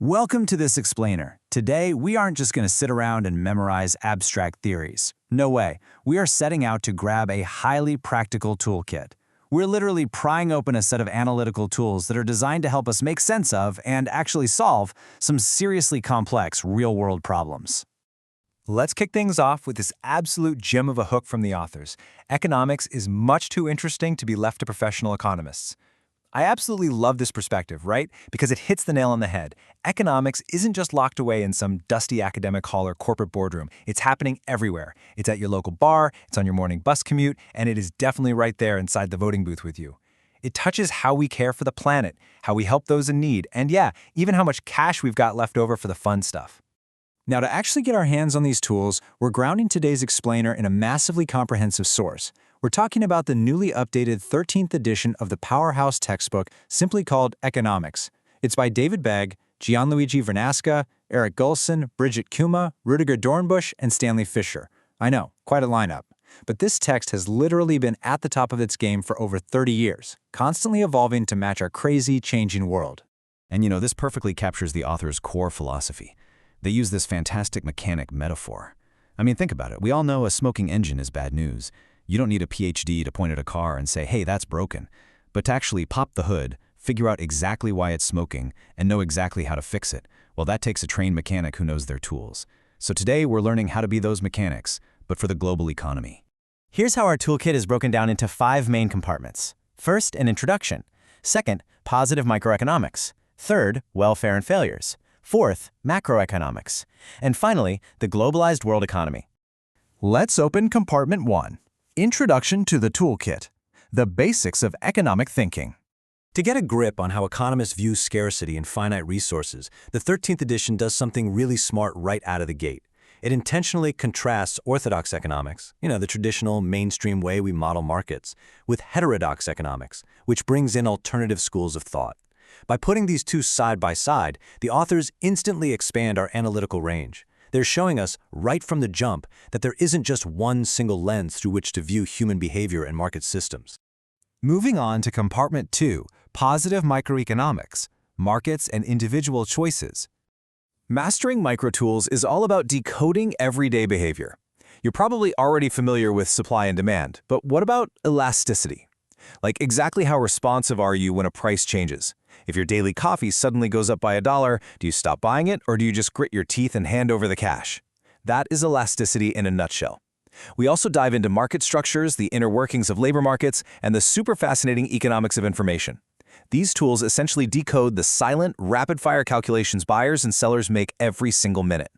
Welcome to this explainer. Today, we aren't just going to sit around and memorize abstract theories. No way. We are setting out to grab a highly practical toolkit. We're literally prying open a set of analytical tools that are designed to help us make sense of and actually solve some seriously complex real-world problems. Let's kick things off with this absolute gem of a hook from the authors. Economics is much too interesting to be left to professional economists. I absolutely love this perspective, right? Because it hits the nail on the head. Economics isn't just locked away in some dusty academic hall or corporate boardroom. It's happening everywhere. It's at your local bar, it's on your morning bus commute, and it is definitely right there inside the voting booth with you. It touches how we care for the planet, how we help those in need, and yeah, even how much cash we've got left over for the fun stuff. Now, to actually get our hands on these tools, we're grounding today's explainer in a massively comprehensive source. We're talking about the newly updated 13th edition of the powerhouse textbook simply called Economics. It's by David Begg, Gianluigi Vernasca, Eric Gulson, Bridget Kuma, Rudiger Dornbusch, and Stanley Fischer. I know, quite a lineup. But this text has literally been at the top of its game for over 30 years, constantly evolving to match our crazy, changing world. And this perfectly captures the author's core philosophy. They use this fantastic mechanic metaphor. I mean, think about it. We all know a smoking engine is bad news. You don't need a PhD to point at a car and say, hey, that's broken. But to actually pop the hood, figure out exactly why it's smoking, and know exactly how to fix it, well, that takes a trained mechanic who knows their tools. So today, we're learning how to be those mechanics, but for the global economy. Here's how our toolkit is broken down into 5 main compartments. First, an introduction. Second, positive microeconomics. Third, welfare and failures. Fourth, macroeconomics. And finally, the globalized world economy. Let's open Compartment 1. Introduction to the Toolkit. The basics of economic thinking. To get a grip on how economists view scarcity and finite resources, the 13th edition does something really smart right out of the gate. It intentionally contrasts orthodox economics, the traditional mainstream way we model markets, with heterodox economics, which brings in alternative schools of thought. By putting these two side by side, the authors instantly expand our analytical range. They're showing us right from the jump that there isn't just one single lens through which to view human behavior and market systems. Moving on to Compartment 2, Positive Microeconomics, Markets and Individual Choices. Mastering microtools is all about decoding everyday behavior. You're probably already familiar with supply and demand, but what about elasticity? Like, exactly how responsive are you when a price changes? If your daily coffee suddenly goes up by $1, do you stop buying it, or do you just grit your teeth and hand over the cash? That is elasticity in a nutshell. We also dive into market structures, the inner workings of labor markets, and the super fascinating economics of information. These tools essentially decode the silent, rapid-fire calculations buyers and sellers make every single minute.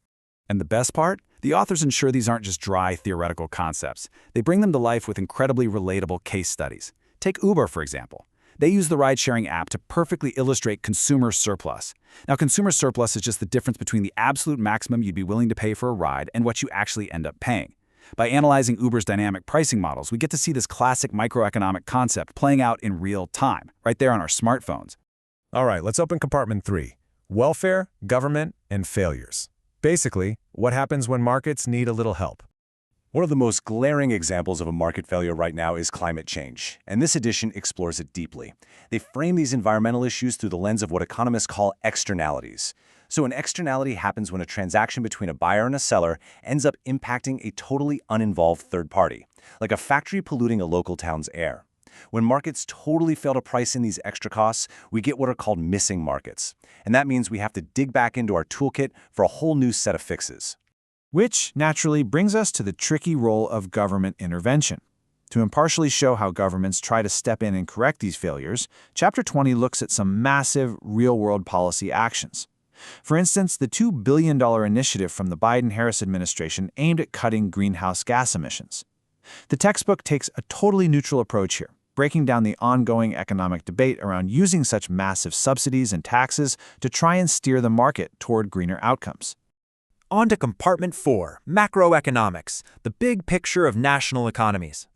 And the best part? The authors ensure these aren't just dry theoretical concepts. They bring them to life with incredibly relatable case studies. Take Uber, for example. They use the ride-sharing app to perfectly illustrate consumer surplus. Now, consumer surplus is just the difference between the absolute maximum you'd be willing to pay for a ride and what you actually end up paying. By analyzing Uber's dynamic pricing models, we get to see this classic microeconomic concept playing out in real time, right there on our smartphones. All right, let's open Compartment 3, Welfare, Government, and Failures. Basically, what happens when markets need a little help. One of the most glaring examples of a market failure right now is climate change, and this edition explores it deeply. They frame these environmental issues through the lens of what economists call externalities. So an externality happens when a transaction between a buyer and a seller ends up impacting a totally uninvolved third party, like a factory polluting a local town's air. When markets totally fail to price in these extra costs, we get what are called missing markets. And that means we have to dig back into our toolkit for a whole new set of fixes. Which naturally brings us to the tricky role of government intervention. To impartially show how governments try to step in and correct these failures, Chapter 20 looks at some massive, real-world policy actions. For instance, the $2 billion initiative from the Biden-Harris administration aimed at cutting greenhouse gas emissions. The textbook takes a totally neutral approach here, breaking down the ongoing economic debate around using such massive subsidies and taxes to try and steer the market toward greener outcomes. On to Compartment 4, Macroeconomics, the big picture of national economies.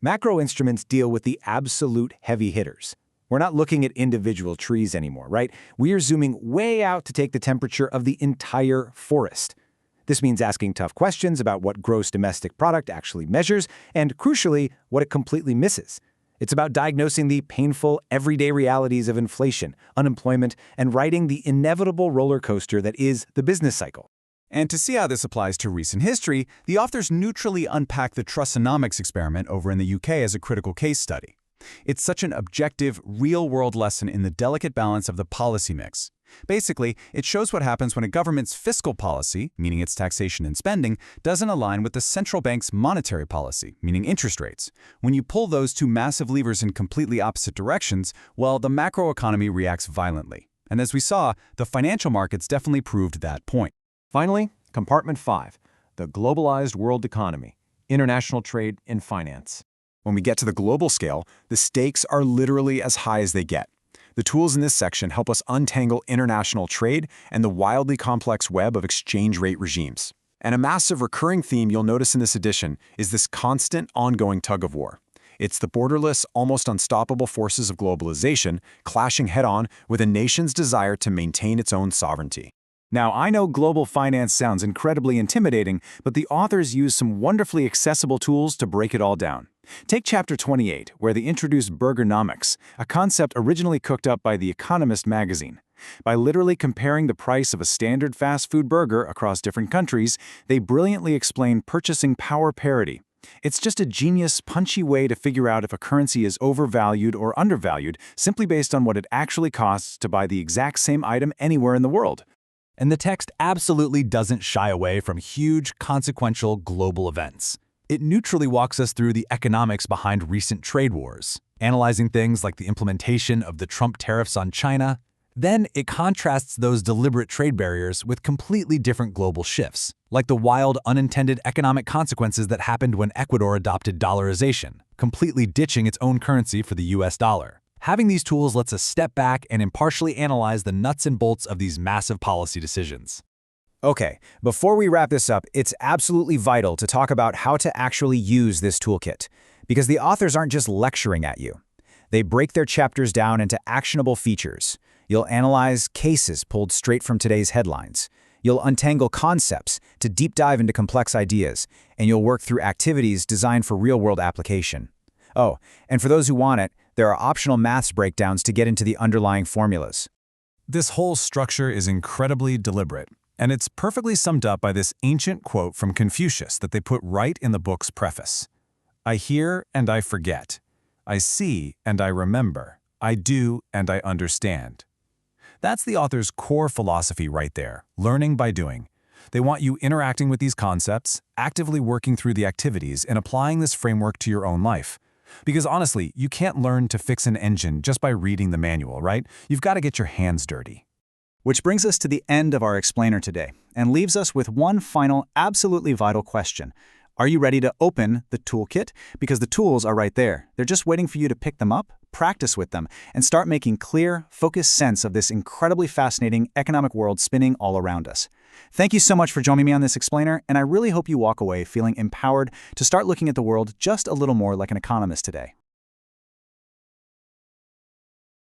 Macro instruments deal with the absolute heavy hitters. We're not looking at individual trees anymore, right? We are zooming way out to take the temperature of the entire forest. This means asking tough questions about what gross domestic product actually measures and, crucially, what it completely misses. It's about diagnosing the painful, everyday realities of inflation, unemployment, and riding the inevitable roller coaster that is the business cycle. And to see how this applies to recent history, the authors neutrally unpack the Trussonomics experiment over in the UK as a critical case study. It's such an objective, real-world lesson in the delicate balance of the policy mix. Basically, it shows what happens when a government's fiscal policy, meaning its taxation and spending, doesn't align with the central bank's monetary policy, meaning interest rates. When you pull those two massive levers in completely opposite directions, well, the macroeconomy reacts violently. And as we saw, the financial markets definitely proved that point. Finally, Compartment 5, the globalized world economy, international trade and finance. When we get to the global scale, the stakes are literally as high as they get. The tools in this section help us untangle international trade and the wildly complex web of exchange rate regimes. And a massive recurring theme you'll notice in this edition is this constant, ongoing tug-of-war. It's the borderless, almost unstoppable forces of globalization clashing head-on with a nation's desire to maintain its own sovereignty. Now, I know global finance sounds incredibly intimidating, but the authors use some wonderfully accessible tools to break it all down. Take Chapter 28, where they introduce burgernomics, a concept originally cooked up by the Economist magazine. By literally comparing the price of a standard fast food burger across different countries, they brilliantly explain purchasing power parity. It's just a genius, punchy way to figure out if a currency is overvalued or undervalued simply based on what it actually costs to buy the exact same item anywhere in the world. And the text absolutely doesn't shy away from huge, consequential global events. It neutrally walks us through the economics behind recent trade wars, analyzing things like the implementation of the Trump tariffs on China. Then it contrasts those deliberate trade barriers with completely different global shifts, like the wild, unintended economic consequences that happened when Ecuador adopted dollarization, completely ditching its own currency for the US dollar. Having these tools lets us step back and impartially analyze the nuts and bolts of these massive policy decisions. Okay, before we wrap this up, it's absolutely vital to talk about how to actually use this toolkit, because the authors aren't just lecturing at you. They break their chapters down into actionable features. You'll analyze cases pulled straight from today's headlines. You'll untangle concepts to deep dive into complex ideas, and you'll work through activities designed for real-world application. Oh, and for those who want it, there are optional maths breakdowns to get into the underlying formulas. This whole structure is incredibly deliberate, and it's perfectly summed up by this ancient quote from Confucius that they put right in the book's preface. I hear and I forget. I see and I remember. I do and I understand. That's the author's core philosophy right there, learning by doing. They want you interacting with these concepts, actively working through the activities, and applying this framework to your own life. Because honestly, you can't learn to fix an engine just by reading the manual, right? You've got to get your hands dirty. Which brings us to the end of our explainer today, and leaves us with one final, absolutely vital question. Are you ready to open the toolkit? Because the tools are right there. They're just waiting for you to pick them up, practice with them, and start making clear, focused sense of this incredibly fascinating economic world spinning all around us. Thank you so much for joining me on this explainer, and I really hope you walk away feeling empowered to start looking at the world just a little more like an economist today.